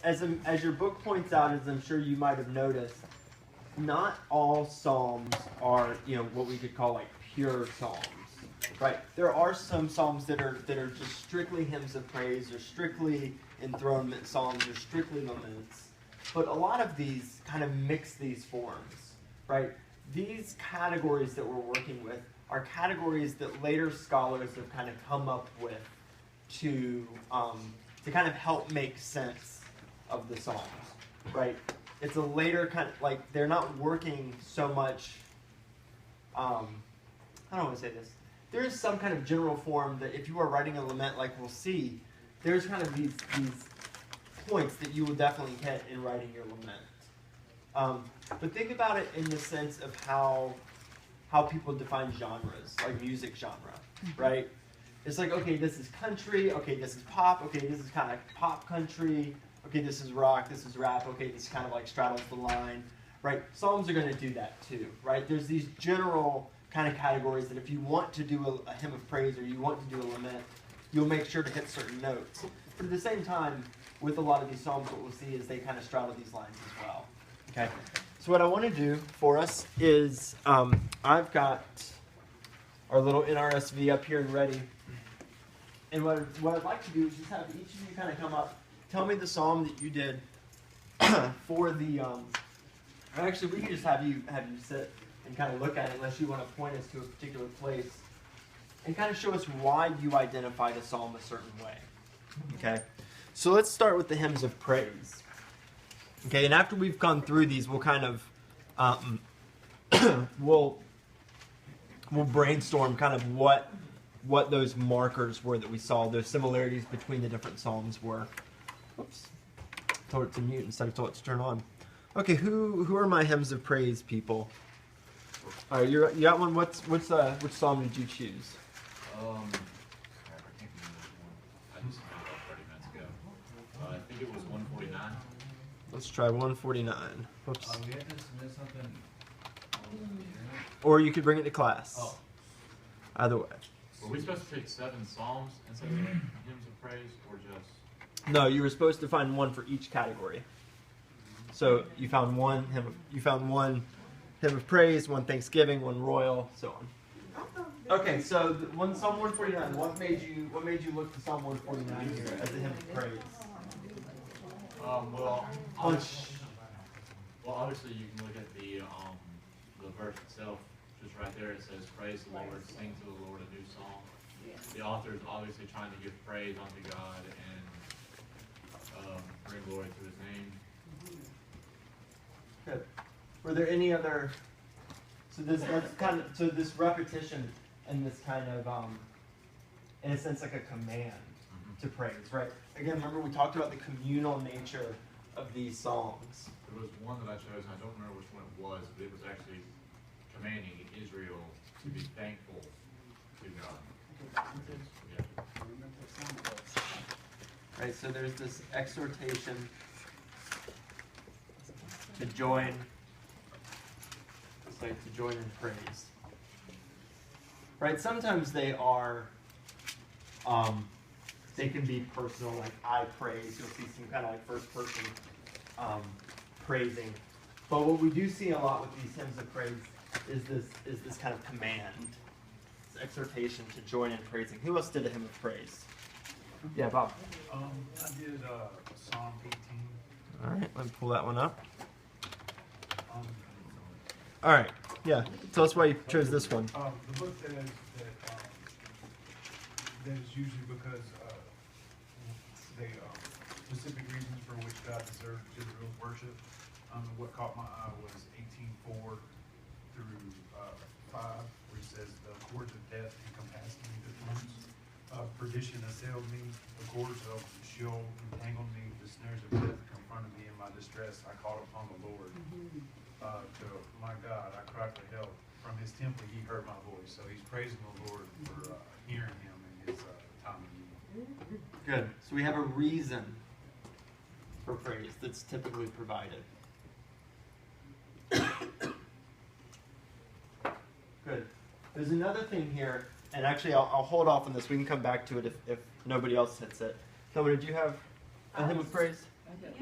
as your book points out, as I'm sure you might have noticed, not all psalms are, what we could call like pure psalms, right? There are some psalms that are just strictly hymns of praise, or strictly enthronement psalms, or strictly laments. But a lot of these kind of mix these forms, right? These categories that we're working with are categories that later scholars have kind of come up with to kind of help make sense of the psalms, right? It's a later kind of, like, they're not working so much, I don't want to say this. There is some kind of general form that if you are writing a lament, like we'll see, there's kind of these points that you will definitely hit in writing your lament. But think about it in the sense of how people define genres, like music genre, right? It's like, okay, this is country, okay, this is pop, okay, this is kind of pop country, okay, this is rock, this is rap, okay, this kind of like straddles the line, right? Psalms are going to do that too, right? There's these general kind of categories that if you want to do a hymn of praise or you want to do a lament, you'll make sure to hit certain notes. But at the same time, with a lot of these psalms, what we'll see is they kind of straddle these lines as well. Okay, so what I want to do for us is I've got our little NRSV up here and ready. And what I'd like to do is just have each of you kind of come up, tell me the psalm that you did for the. Actually, we can just have you sit and kind of look at it, unless you want to point us to a particular place, and kind of show us why you identified a psalm a certain way. Okay, so let's start with the hymns of praise. Okay, and after we've gone through these, we'll kind of we'll brainstorm kind of what those markers were that we saw, those similarities between the different psalms were. Oops, told it to mute instead of told it to turn on. Okay, who are my hymns of praise people? All right, you got one. Which psalm did you choose? I can't remember which one. I just found out 30 minutes ago. I think it was 149. Let's try 149. Whoops. We have to submit something. Or you could bring it to class. Oh. Either way. Were we supposed to take 7 psalms and 7 hymns of praise, or just? No, you were supposed to find one for each category. So you found one hymn of praise, one thanksgiving, one royal, so on. Okay, so Psalm 149. What made you look to Psalm 149 here as a hymn of praise? Well, obviously you can look at the verse itself. Just right there, it says, "Praise the Lord, sing to the Lord a new song." The author is obviously trying to give praise unto God and bring glory to His name. Good. Were there any other? So this repetition and this kind of, in a sense, like a command to praise, right? Again, remember we talked about the communal nature of these songs. There was one that I chose, and I don't remember which one it was, but it was actually commanding Israel to be thankful to God. Right, so there's this exhortation to join in praise. Right, sometimes they are, they can be personal, like I praise. You'll see some kind of like first person praising. But what we do see a lot with these hymns of praise is this kind of command, this exhortation to join in praising. Who else did a hymn of praise? Yeah, Bob. I did Psalm 18. All right, let me pull that one up. All right, yeah. Tell us why you chose this one. The book says that is usually because they specific reasons for which God deserved Israel's worship. What caught my eye was 18:4 through 5, where he says, "The cords of death encompassed me, the thorns of perdition assailed me, the cords of Sheol entangled me, the snares of death confronted me in my distress. I called upon the Lord. To my God, I cried for help. From His temple, He heard my voice." So he's praising the Lord for hearing him in his time of need. Good. So we have a reason for praise that's typically provided. Good. There's another thing here, and actually I'll hold off on this. We can come back to it if nobody else hits it. Thelma, did you have a hymn of praise? Yes,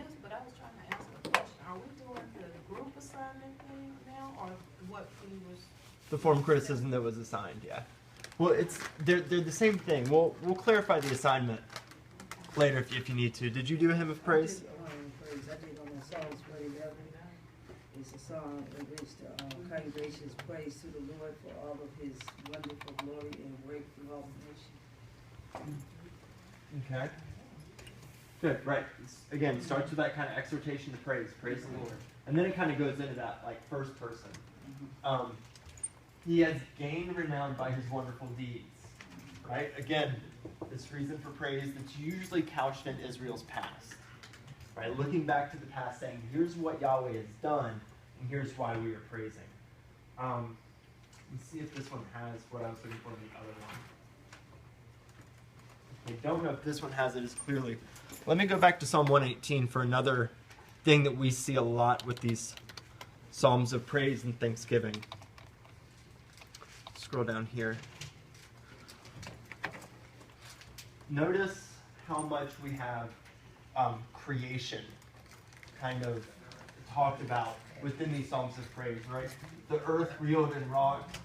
The form criticism that was assigned, yeah. Well, they're the same thing. We'll clarify the assignment later if you need to. Did you do a hymn of praise? I did on the Psalms 111. It's a song in which the congregations praise to the Lord for all of his wonderful glory and work through all the nation. Okay. Good, right. Again, it starts with that kind of exhortation to praise the Lord. And then it kind of goes into that, like, first person. He has gained renown by his wonderful deeds. Right? Again, this reason for praise that's usually couched in Israel's past. Right? Looking back to the past, saying, here's what Yahweh has done, and here's why we are praising. Let's see if this one has what I was looking for in the other one. I don't know if this one has it as clearly. Let me go back to Psalm 118 for another thing that we see a lot with these Psalms of praise and thanksgiving. Scroll down here. Notice how much we have creation kind of talked about within these Psalms of praise, right? The earth reeled and rocked,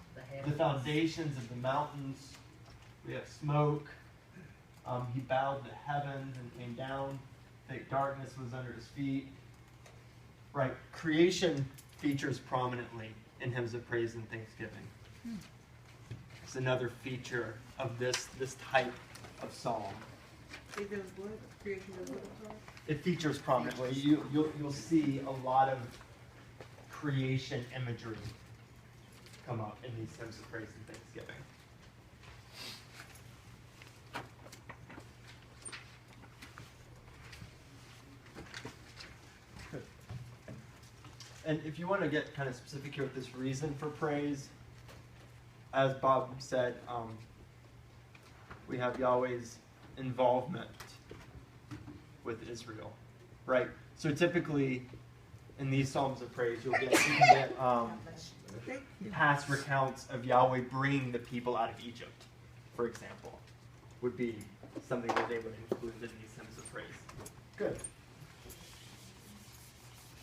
the foundations of the mountains. We have smoke. He bowed the heavens and came down. Thick darkness was under his feet. Right, creation features prominently in hymns of praise and thanksgiving. It's another feature of this type of psalm. It does what? Creation of what? It features prominently. You'll see a lot of creation imagery come up in these hymns of praise and thanksgiving. Good. And if you want to get kind of specific here with this reason for praise, as Bob said, we have Yahweh's involvement with Israel, right? So typically, in these Psalms of praise, you can get past recounts of Yahweh bringing the people out of Egypt, for example, would be something that they would include in these hymns of praise. Good.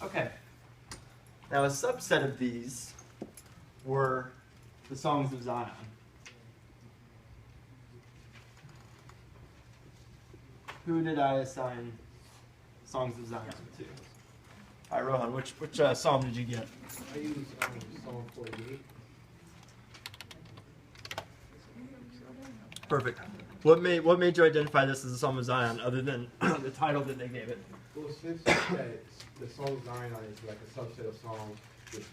Okay. Now, a subset of these were the Songs of Zion. Who did I assign Songs of Zion to? All right, Rohan, which psalm did you get? I used Psalm 48. Perfect. What made you identify this as a Psalm of Zion, other than the title that they gave it? Well, since the Song of Zion is like a subset of songs which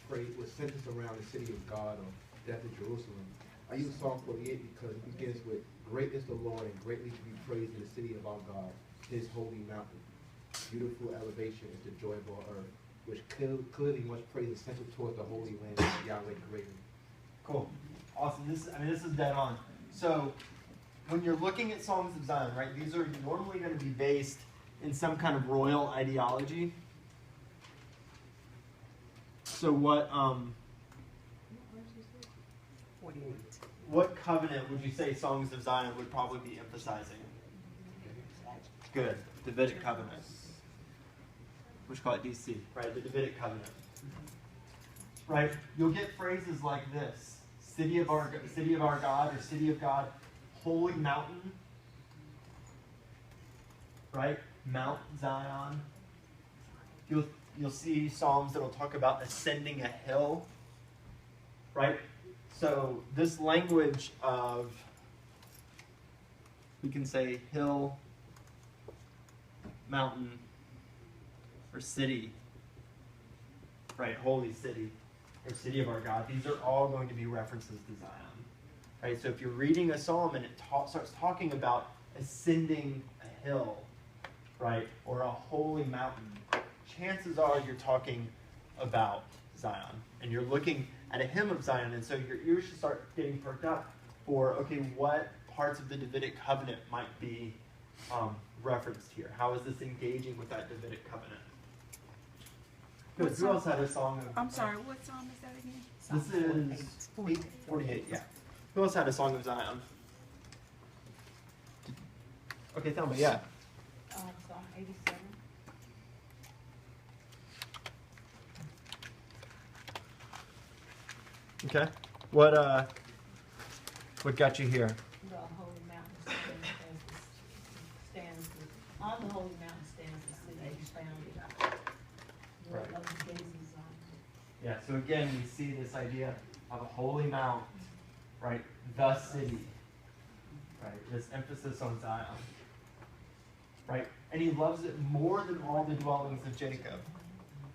centers around the city of God or death of Jerusalem, I use Psalm 48 because it begins with, "Great is the Lord and greatly to be praised in the city of our God, his holy mountain. Beautiful elevation is the joy of all earth," which clearly much praise is centered towards the holy land that Yahweh created. Cool. Awesome. This is dead on. So, when you're looking at Songs of Zion, right, these are normally going to be based in some kind of royal ideology. So what covenant would you say Songs of Zion would probably be emphasizing? Good. Davidic covenant. Which call it DC, right? The Davidic covenant. Right? You'll get phrases like this: city of our God, or city of God, holy mountain. Right? Mount Zion. You'll see psalms that'll talk about ascending a hill. Right? So this language of, we can say hill, mountain, or city, right? Holy city, or city of our God. These are all going to be references to Zion, right? So if you're reading a psalm and it starts talking about ascending a hill, right, or a holy mountain, chances are you're talking about Zion, and you're looking at a hymn of Zion, and so your ears should start getting perked up for, okay, what parts of the Davidic covenant might be referenced here? How is this engaging with that Davidic covenant? Good. Who else had a song of... I'm sorry, what psalm is that again? This is 848, yeah. Who else had a song of Zion? Okay, Thelma, yeah. Psalm 87. Okay. What got you here? The holy mountain stands, on the holy mountain stands the city founded. Where Right. those daisies on. Yeah, so again, we see this idea of a holy mount, right? The city, right? This emphasis on Zion, right? And he loves it more than all the dwellings of Jacob,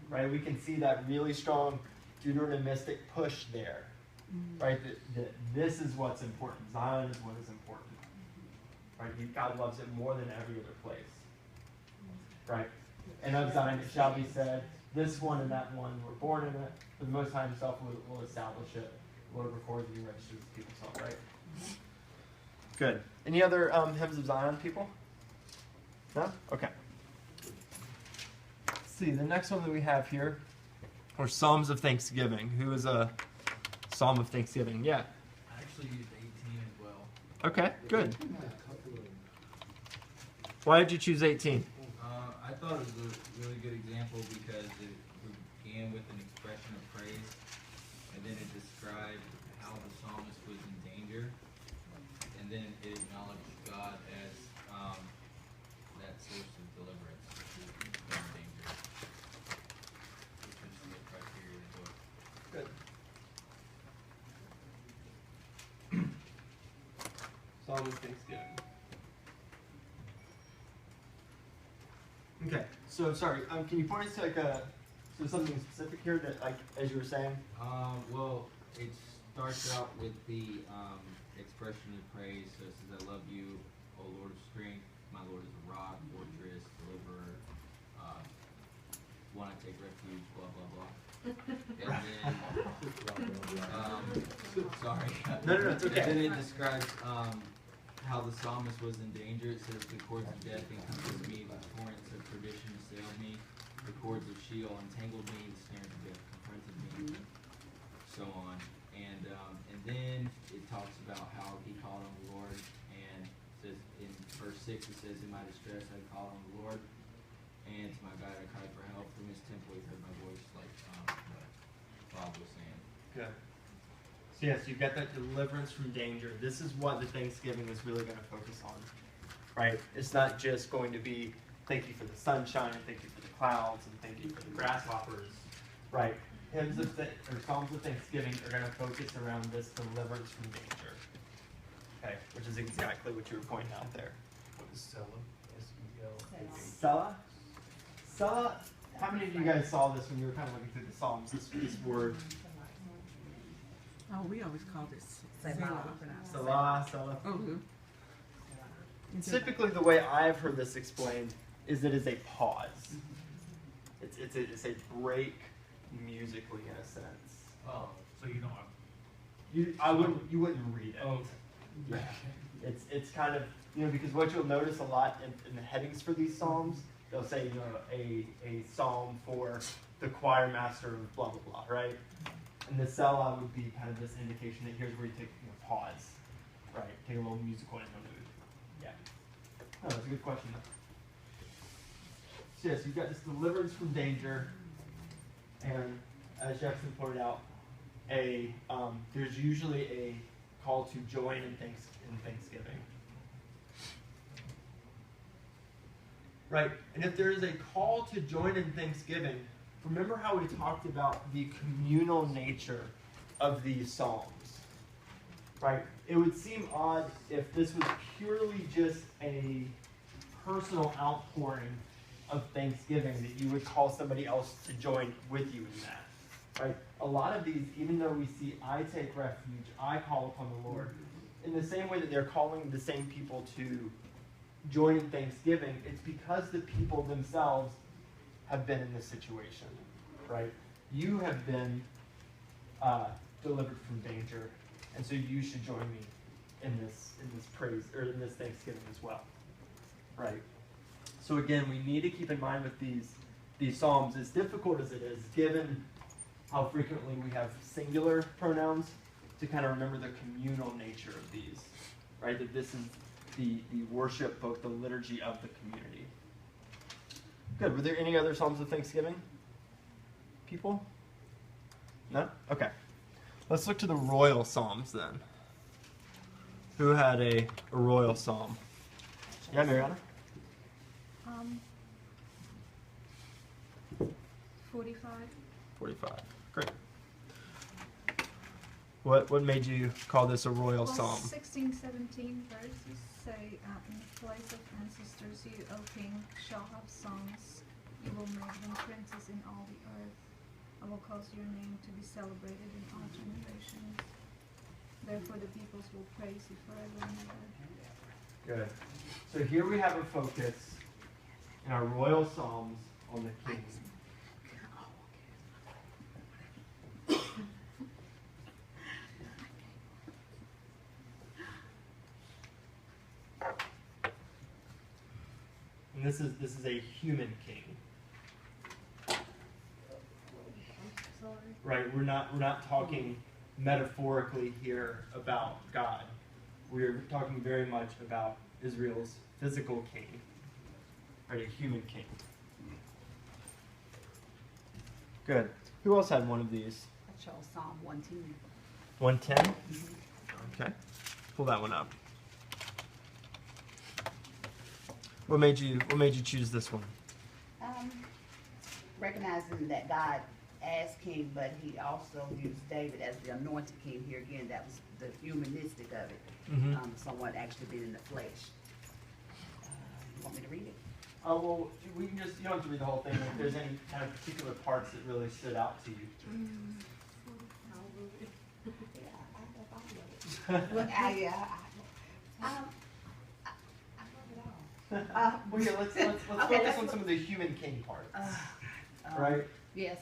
right? We can see that really strong Deuteronomistic push there, right? That this is what's important. Zion is what is important, right? God loves it more than every other place, right? And of Zion it shall be said, this one and that one were born in it, but the Most High himself will establish it. The Lord records and registers the people's song, right? Good. Any other hymns of Zion, people? No? Okay. Let's see, the next one that we have here are Psalms of Thanksgiving. Who is a Psalm of Thanksgiving? Yeah. I actually used 18 as well. Okay, good. Why did you choose 18? I thought it was a really good example because it began with an expression of praise, and then it described how the psalmist was in danger, and then it acknowledged God as that source of deliverance from danger, which is the criteria of the book. Good. Psalm of Thanksgiving. Okay, so sorry, can you point us to something specific here that, like, as you were saying? Well, it starts out with the expression of praise. So it says, I love you, O Lord of strength. My Lord is a rock, fortress, deliverer. One I take refuge, blah, blah, blah. And then, sorry. No, it's okay. And then it describes how the psalmist was in danger. It says, the cords of death encompassed me, the torrents of perdition assailed me, the cords of Sheol entangled me, the snares of death confronted me, so on. And then it talks about how he called on the Lord, and says in verse 6 it says, in my distress I called on the Lord, and to my God I cried for help. From his temple he heard my voice, like what Bob was saying. Good. So yes, you've got that deliverance from danger. This is what the Thanksgiving is really going to focus on, right? It's not just going to be thank you for the sunshine, and thank you for the clouds, and thank you for the grasshoppers, right? Hymns of or Psalms of Thanksgiving are going to focus around this deliverance from danger, okay? Which is exactly what you were pointing out there. What is Selah? S-E-L. Selah? Selah? How many of you guys saw this when you were kind of looking through the Psalms? This word. Oh, we always called it Selah, Selah. Mm-hmm. Typically, the way I've heard this explained is it is a pause. It's a break musically in a sense. Oh, so you don't. You wouldn't read it. Oh. Yeah. It's kind of, because what you'll notice a lot in the headings for these psalms, they'll say, a psalm for the choir master of blah blah blah, right? And the Selah would be kind of this indication that here's where you take a pause, right? Take a little musical interlude. Yeah. Oh, that's a good question. So yes, you've got this deliverance from danger, and as Jackson pointed out, there's usually a call to join in Thanksgiving. Right, and if there is a call to join in Thanksgiving, remember how we talked about the communal nature of these psalms, right? It would seem odd if this was purely just a personal outpouring of thanksgiving that you would call somebody else to join with you in that, right? A lot of these, even though we see I take refuge, I call upon the Lord, in the same way that they're calling the same people to join in thanksgiving, it's because the people themselves have been in this situation, right? You have been delivered from danger, and so you should join me in this praise or in this Thanksgiving as well, right? So again, we need to keep in mind with these psalms, as difficult as it is, given how frequently we have singular pronouns, to kind of remember the communal nature of these, right? That this is the worship book, the liturgy of the community. Good. Were there any other Psalms of Thanksgiving? People? No? Okay. Let's look to the royal psalms then. Who had a royal psalm? Yeah, Mariana? 45. 45. Great. What made you call this a royal Well, psalm? 16, 17 verses say, in the place of ancestors, you, O king, shall have sons. You will make them princes in all the earth. I will cause your name to be celebrated in all generations. Therefore the peoples will praise you forever and ever. Good. So here we have a focus in our royal psalms on the king. And this is a human king. Right? We're not talking metaphorically here about God. We're talking very much about Israel's physical king. Right? A human king. Good. Who else had one of these? I chose Psalm 110. 110? Okay. Pull that one up. What made you choose this one? Recognizing that God as king, but he also used David as the anointed king here again. That was the humanistic of it. Mm-hmm. Someone actually being in the flesh. You want me to read it? Oh, well, we can just, you don't have to read the whole thing. If there's any kind of particular parts that really stood out to you. Well, I love it all. Well, yeah, let's Okay, focus that's on what- some of the human king parts. Right? Yes.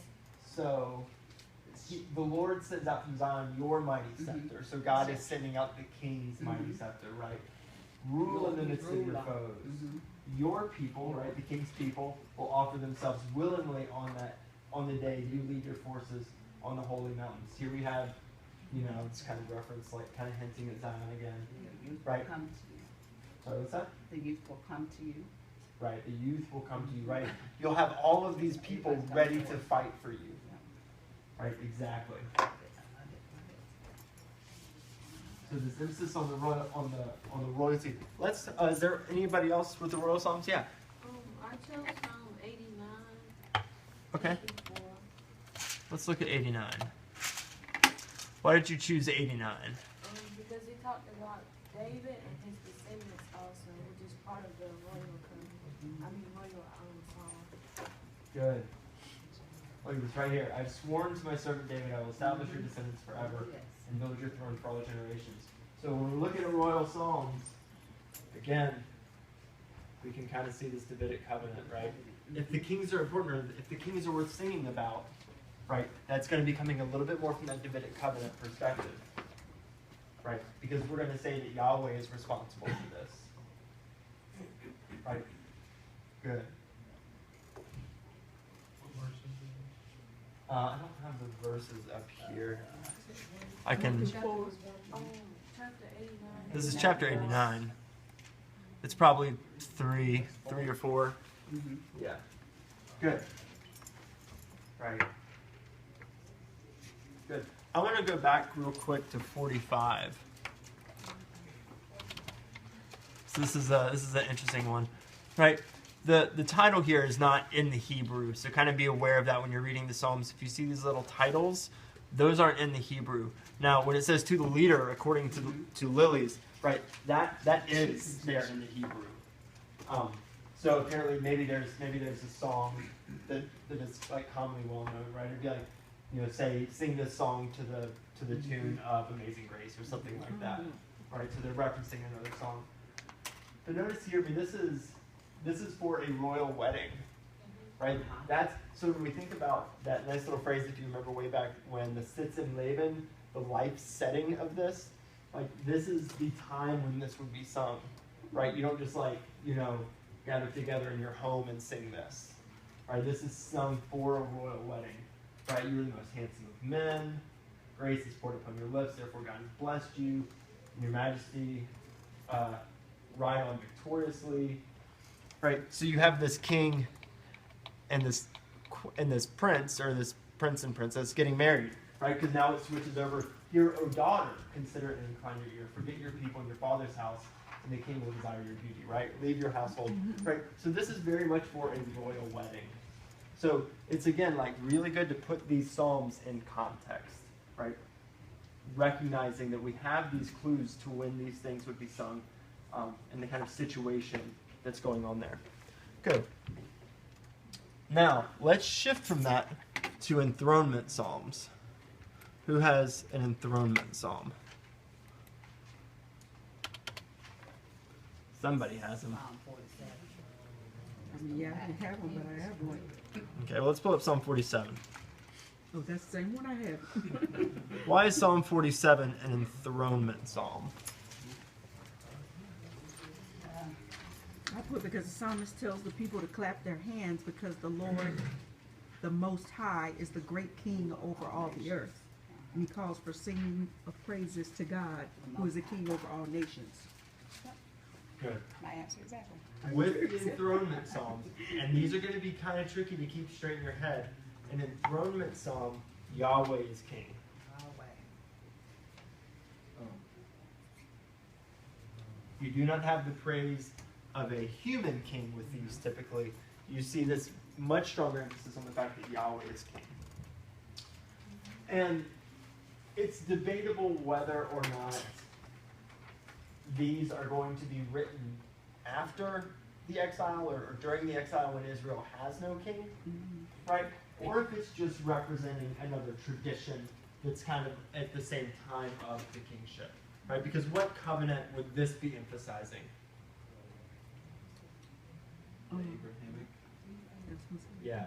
So, the Lord sends out from Zion your mighty scepter. So God is sending out the king's mighty scepter, right? Rule in the midst of your foes. Your people, right, the king's people, will offer themselves willingly on the day you lead your forces on the holy mountains. Here we have, it's kind of reference, like kind of hinting at Zion again. The youth Right. will come to you. Sorry, what's that? The youth will come to you. Right, the youth will come to you, right? You'll have all of these people ready to fight for you. Right, exactly. So this emphasis on the royalty. Let's. Is there anybody else with the royal psalms? Yeah. I chose Psalm 89. Okay. 54. Let's look at 89. Why did you choose 89? Because it talked about David and his descendants also, which is part of the royal psalm. Good. Look at this right here. I've sworn to my servant David, I will establish your descendants forever Yes. and build your throne for all generations. So when we look at a royal psalms, again, we can kind of see this Davidic covenant, right? If the kings are important, or if the kings are worth singing about, right, that's going to be coming a little bit more from that Davidic covenant perspective, right? Because we're going to say that Yahweh is responsible for this, right? Good. I don't have the verses up here. I can. Chapter 89. This is chapter 89. It's probably three or four. Yeah. Good. Right. Good. I want to go back real quick to 45. So this is an interesting one, right? The title here is not in the Hebrew, so kind of be aware of that when you're reading the Psalms. If you see these little titles, those aren't in the Hebrew. Now, when it says to the leader, according to Lily's, right, that is there in the Hebrew. So apparently, maybe there's a song that is like commonly well known, right? It'd be like, say sing this song to the tune of Amazing Grace or something like that, right? So they're referencing another song. But notice here, this is for a royal wedding, right? That's so when we think about that nice little phrase, if you remember way back when the Sitz and Laban, the life setting of this, like this is the time when this would be sung, right? You don't just gather together in your home and sing this, right? This is sung for a royal wedding, right? You're the most handsome of men. Grace is poured upon your lips. Therefore, God has blessed you. In your majesty, ride on victoriously. Right, so you have this king and this prince, or this prince and princess getting married, right? Because now it switches over. Hear, O daughter, consider it and incline your ear. Forget your people and your father's house, and the king will desire your beauty, right? Leave your household, right? So this is very much for a royal wedding. So it's, again, like really good to put these psalms in context, right? Recognizing that we have these clues to when these things would be sung and the kind of situation that's going on there. Good. Now, let's shift from that to enthronement psalms. Who has an enthronement psalm? Somebody has them. Psalm 47. I mean, yeah, I don't have one, but I have one. Okay, well, let's pull up Psalm 47. Oh, that's the same one I have. Why is Psalm 47 an enthronement psalm? I put because the psalmist tells the people to clap their hands because the Lord, the Most High, is the great King over all the earth. And he calls for singing of praises to God, who is the King over all nations. Good. My answer exactly. With the enthronement psalms, and these are going to be kind of tricky to keep straight in your head. An enthronement psalm, Yahweh is king. You do not have the praise of a human king with these typically. You see this much stronger emphasis on the fact that Yahweh is king. And it's debatable whether or not these are going to be written after the exile or during the exile when Israel has no king, right? Or if it's just representing another tradition that's kind of at the same time of the kingship, right? Because what covenant would this be emphasizing? The Abrahamic. Yeah.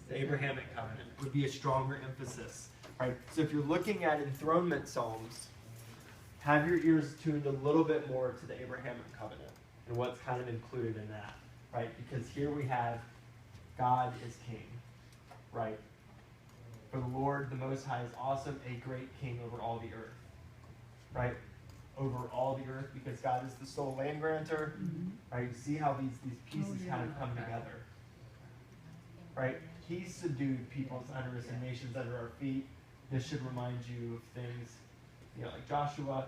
The Abrahamic covenant would be a stronger emphasis, right? So if you're looking at enthronement psalms, have your ears tuned a little bit more to the Abrahamic covenant and what's kind of included in that, right? Because here we have God is king, right? For the Lord, the Most High, is awesome, a great king over all the earth, right? Over all the earth, because God is the sole land grantor, right? You see how these pieces kind of come together, right? He subdued peoples under us and nations under our feet. This should remind you of things, you know, like Joshua,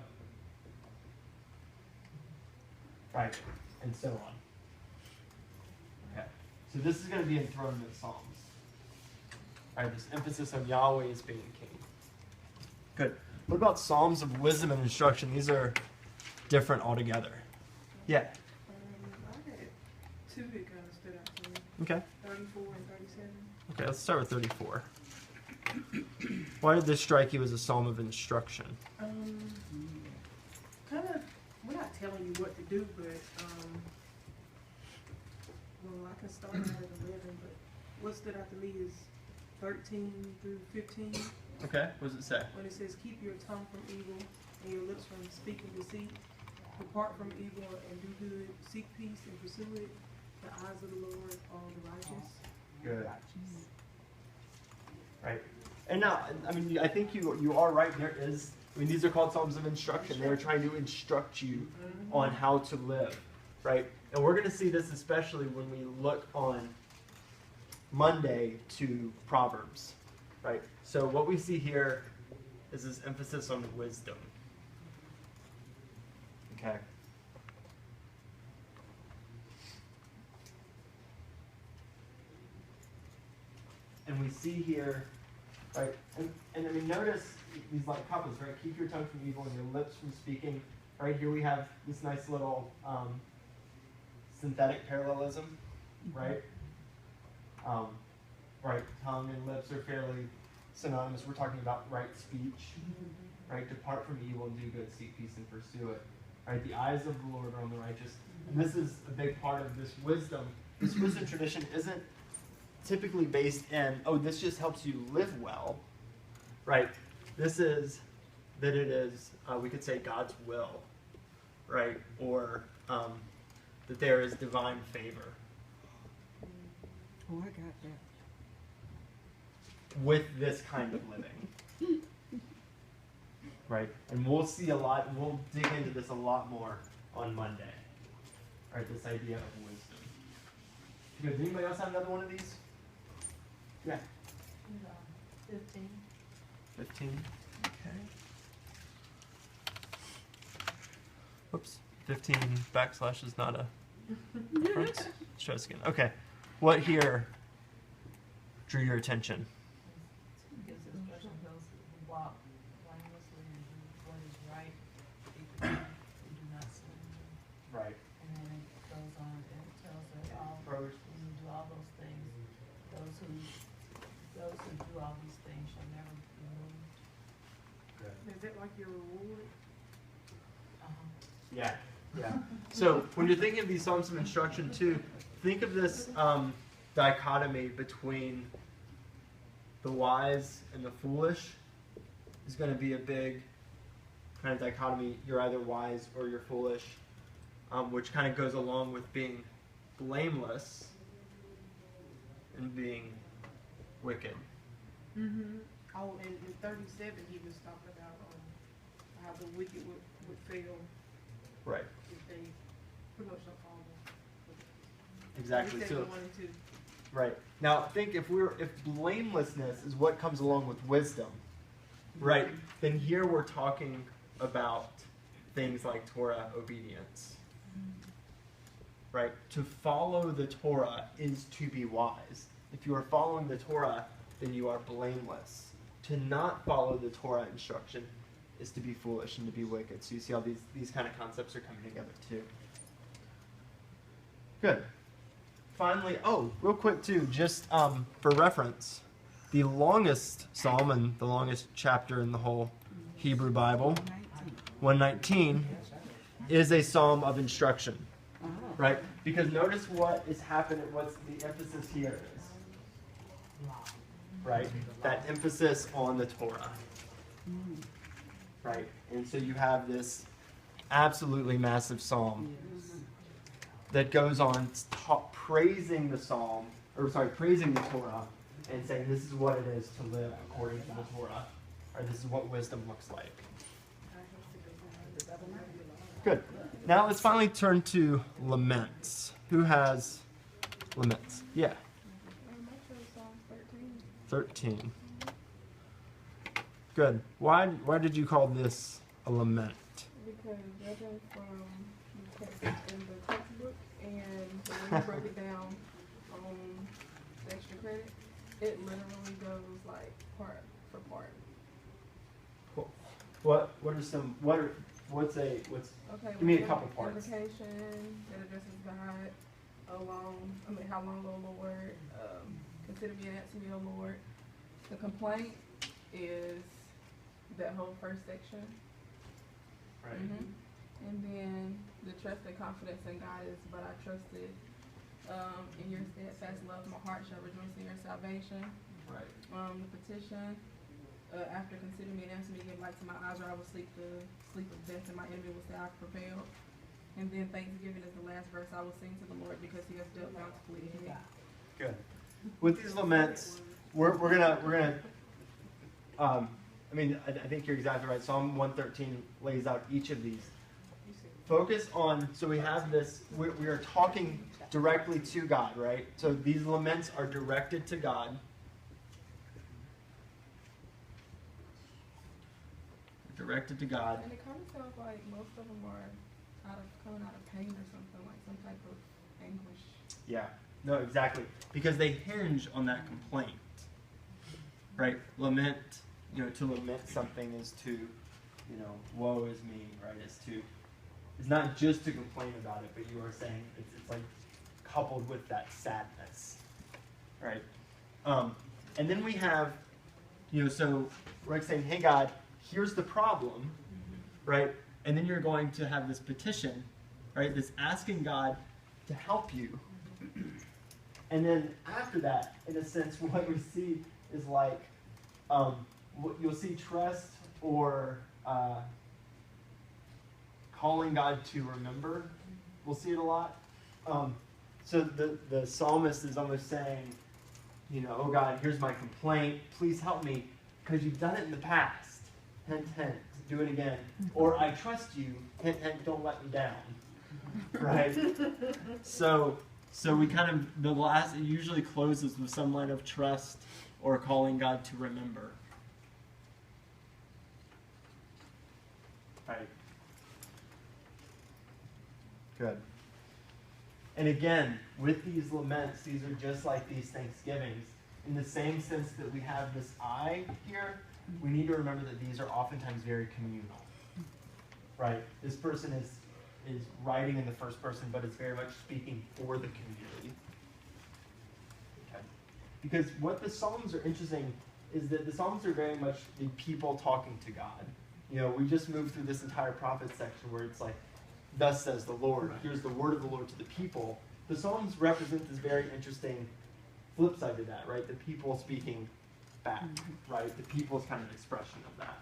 right, and so on. Okay, so this is going to be enthronement psalms. Right, this emphasis on Yahweh as being king. Good. What about psalms of wisdom and instruction? These are different altogether. Yeah. I had two that kind of stood out to me. Okay. 34 and 37. Okay, let's start with 34. Why did this strike you as a psalm of instruction? Kind of, we're not telling you what to do, but, well, I can start out at 11, but what stood out to me is 13 through 15, Okay, what does it say? when it says, keep your tongue from evil and your lips from speaking deceit. Depart from evil and do good. Seek peace and pursue it. The eyes of the Lord are the righteous. Good. Right. And now, I mean, I think you are right. There is, I mean, these are called psalms of instruction. They're trying to instruct you on how to live, right? And we're going to see this especially when we look on Monday to Proverbs, right? So what we see here is this emphasis on wisdom. Okay. And we see here, right, and I mean, notice these like couplets, right? Keep your tongue from evil and your lips from speaking. Right here we have this nice little synthetic parallelism, right? Right, tongue and lips are fairly synonymous. We're talking about right speech, right? Depart from evil and do good, seek peace and pursue it. Right, the eyes of the Lord are on the righteous. And this is a big part of this wisdom. This wisdom tradition isn't typically based in, oh, this just helps you live well, right? This is that it is, we could say, God's will, right? Or that there is divine favor. Oh, I got that. With this kind of living. Right? And we'll see a lot, and we'll dig into this a lot more on Monday. Right? This idea of wisdom. Does anybody else have another one of these? Yeah. 15. 15. Okay. Whoops. 15 backslash is not a reference. Let's try this again. Okay. What here drew your attention? Gives instruction those who walk blamelessly and do what is right, who do not sin. Right. And then it goes on and it tells us all, when you do all those things, those who do all these things shall never be moved. Is that like your reward? Yeah. Yeah. So when you're thinking of these Psalms of instruction too, think of this dichotomy between the wise and the foolish. Is going to be a big kind of dichotomy. You're either wise or you're foolish, which kind of goes along with being blameless and being wicked. Mm-hmm. Oh, and in 37, he was talking about how the wicked would fail Right. if they pretty much don't follow. Exactly. He said So. 1 and 2. Right. Now think if blamelessness is what comes along with wisdom, right, then here we're talking about things like Torah obedience. Right? To follow the Torah is to be wise. If you are following the Torah, then you are blameless. To not follow the Torah instruction is to be foolish and to be wicked. So you see how these kind of concepts are coming together too. Good. Finally, real quick too, just for reference, the longest psalm and the longest chapter in the whole Hebrew Bible, 119, is a psalm of instruction, right? Because notice what is happening, what's the emphasis here is, right? That emphasis on the Torah, right? And so you have this absolutely massive psalm that goes on praising the praising the Torah and saying this is what it is to live according to the Torah, or this is what wisdom looks like. Good. Now let's finally turn to laments. Who has laments? Yeah. 13. Good. Why did you call this a lament? Because judging from the text in the textbook and when you broke it down on the extra credit, it literally goes like part for part. Cool. What's Okay, give me a couple parts. Invocation that addresses God how long, O Lord, consider me and answer me, O Lord. The complaint is that whole first section. Right. Mm-hmm. And then the trust and confidence in God is, but I trusted in your steadfast love, my heart shall rejoice in your salvation. Right. The petition, after consider me and answer me, give light to my eyes, or I will sleep the sleep of death, and my enemy will say I've prevailed. And then thanksgiving is the last verse. I will sing to the Lord because He has dealt bountifully to me. Good. With these laments, we're gonna. I think you're exactly right. Psalm 113 lays out each of these. Focus on. So we have this. We are talking directly to God, right? So these laments are directed to God. Directed to God. And it kind of sounds like most of them are coming out of pain or something, like some type of anguish. Yeah. No, exactly. Because they hinge on that complaint. Right? Lament, to lament something is to, woe is me, right? It's not just to complain about it, but you are saying it's like coupled with that sadness. Right? And then we have, so we're like saying, hey God, here's the problem, right? And then you're going to have this petition, right? This asking God to help you. And then after that, in a sense, what we see is like, you'll see trust or calling God to remember. We'll see it a lot. So the psalmist is almost saying, oh God, here's my complaint. Please help me because you've done it in the past. Hint, hint, do it again. Or I trust you. Hint, hint, don't let me down. Right? So we kind of, it usually closes with some line of trust or calling God to remember. Right. Good. And again, with these laments, these are just like these thanksgivings. In the same sense that we have this I here, we need to remember that these are oftentimes very communal. Right? This person is writing in the first person, but it's very much speaking for the community. Okay. Because what the Psalms are interesting is that the Psalms are very much the people talking to God. You know, we just moved through this entire prophet section where it's like, thus says the Lord. Here's the word of the Lord to the people. The Psalms represent this very interesting flip side to that, right? The people speaking back, right? The people's kind of expression of that.